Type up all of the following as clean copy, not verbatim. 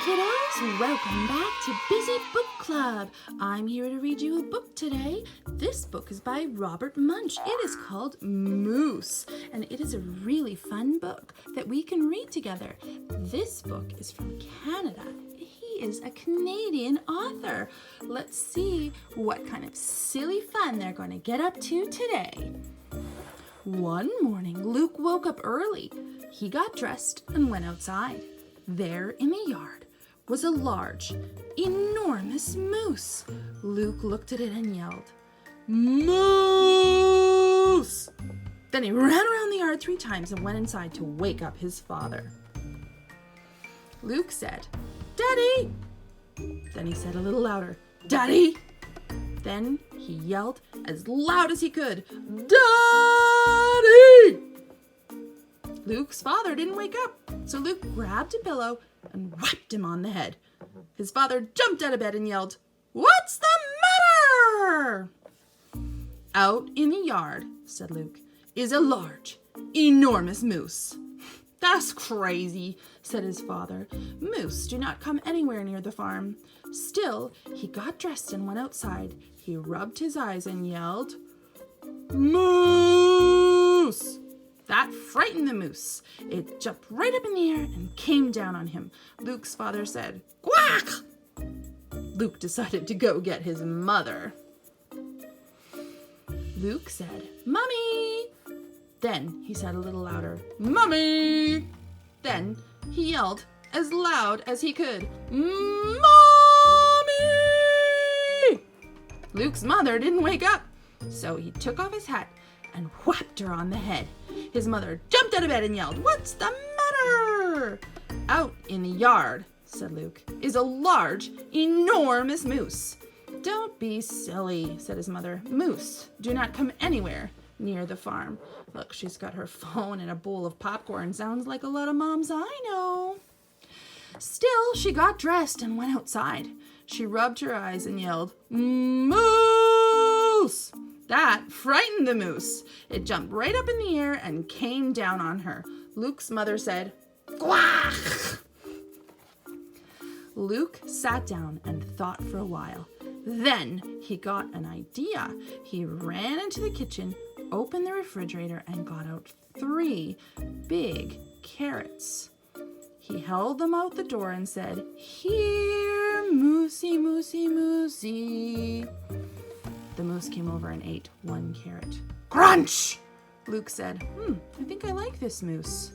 kiddos, welcome back to Bizzy Book Club. I'm here to read you a book today. This book is by Robert Munch. It is called Moose, and it is a really fun book that we can read together. This book is from Canada. He is a Canadian author. Let's see what kind of silly fun they're going to get up to today. One morning, Luke woke up early. He got dressed and went outside. There in the yard was a large, enormous moose. Luke looked at it and yelled, "Moose!" Then he ran around the yard 3 times and went inside to wake up his father. Luke said, "Daddy!" Then he said a little louder, "Daddy!" Then he yelled as loud as he could, "Daddy!" Luke's father didn't wake up, so Luke grabbed a pillow and whacked him on the head. His father jumped out of bed and yelled, "What's the matter?" "Out in the yard," said Luke, "is a large, enormous moose." "That's crazy," said his father. "Moose do not come anywhere near the farm." Still, he got dressed and went outside. He rubbed his eyes and yelled, "Moose!" That frightened the moose. It jumped right up in the air and came down on him. Luke's father said, "Quack!" Luke decided to go get his mother. Luke said, "Mommy!" Then he said a little louder, "Mommy!" Then he yelled as loud as he could, "Mommy!" Luke's mother didn't wake up, so he took off his hat and whapped her on the head. His mother jumped out of bed and yelled, "What's the matter?" "Out in the yard," said Luke, "is a large, enormous moose." "Don't be silly," said his mother. "Moose do not come anywhere near the farm." Look, she's got her phone and a bowl of popcorn. Sounds like a lot of moms I know. Still, she got dressed and went outside. She rubbed her eyes and yelled, "Moose!" That frightened the moose. It jumped right up in the air and came down on her. Luke's mother said, "Quack!" Luke sat down and thought for a while. Then he got an idea. He ran into the kitchen, opened the refrigerator, and got out 3 big carrots. He held them out the door and said, "Here, moosey, moosey, moosey." The moose came over and ate 1 carrot. "Crunch!" Luke said, "I think I like this moose."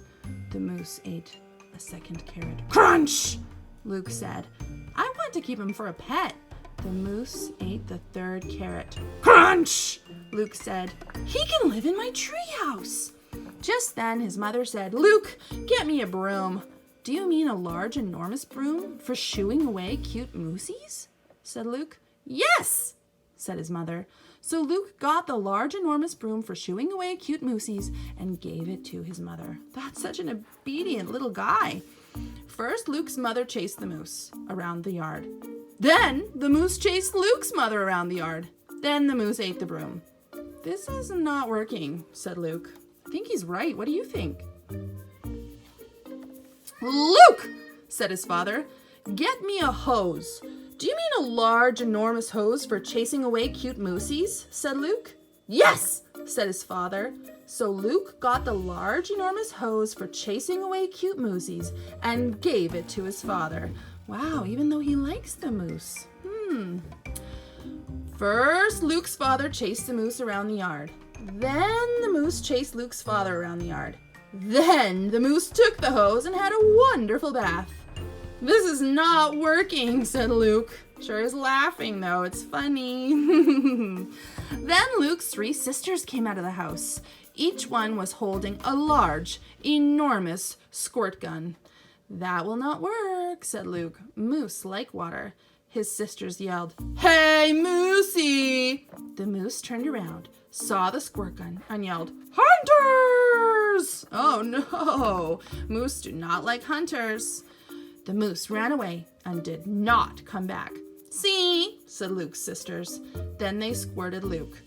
The moose ate a 2nd carrot. "Crunch!" Luke said, "I want to keep him for a pet." The moose ate the 3rd carrot. "Crunch!" Luke said, "He can live in my treehouse." Just then his mother said, "Luke, get me a broom." "Do you mean a large, enormous broom for shooing away cute moosies?" said Luke. "Yes," said his mother. So Luke got the large, enormous broom for shooing away cute moosies and gave it to his mother. That's such an obedient little guy. First, Luke's mother chased the moose around the yard. Then the moose chased Luke's mother around the yard. Then the moose ate the broom. "This is not working," said Luke. "I think he's right. What do you think?" "Luke," said his father, "get me a hose." "Do you mean a large, enormous hose for chasing away cute moosies?" said Luke. "Yes," said his father. So Luke got the large, enormous hose for chasing away cute moosies and gave it to his father. Wow, even though he likes the moose. First, Luke's father chased the moose around the yard. Then the moose chased Luke's father around the yard. Then the moose took the hose and had a wonderful bath. "This is not working," said Luke. Sure is laughing, though. It's funny. Then Luke's 3 sisters came out of the house. Each one was holding a large, enormous squirt gun. "That will not work," said Luke. "Moose like water." His sisters yelled, "Hey, Moosey!" The moose turned around, saw the squirt gun, and yelled, "Hunters!" Oh no! Moose do not like hunters. The moose ran away and did not come back. "See?" said Luke's sisters. Then they squirted Luke.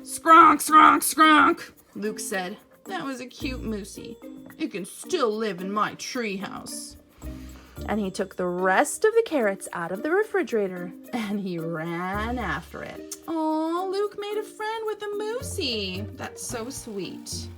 "Skronk, skronk, skronk!" Luke said, "That was a cute moosey. It can still live in my treehouse." And he took the rest of the carrots out of the refrigerator and he ran after it. Oh, Luke made a friend with a moosey. That's so sweet.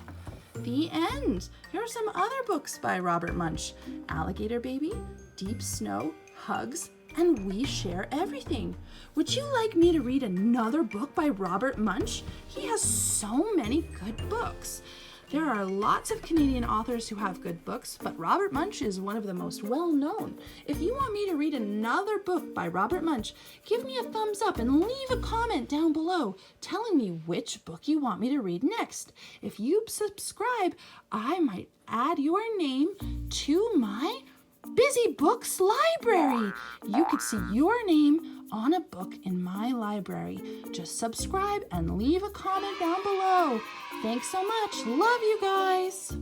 The end. Here are some other books by Robert Munch. Alligator Baby, Deep Snow, Hugs, and We Share Everything. Would you like me to read another book by Robert Munch? He has so many good books. There are lots of Canadian authors who have good books, but Robert Munch is one of the most well-known. If you want me to read another book by Robert Munch, give me a thumbs up and leave a comment down below telling me which book you want me to read next. If you subscribe, I might add your name to my Bizzy Books library. You could see your name on a book in my library. Just subscribe and leave a comment down below. Thanks so much. Love you guys.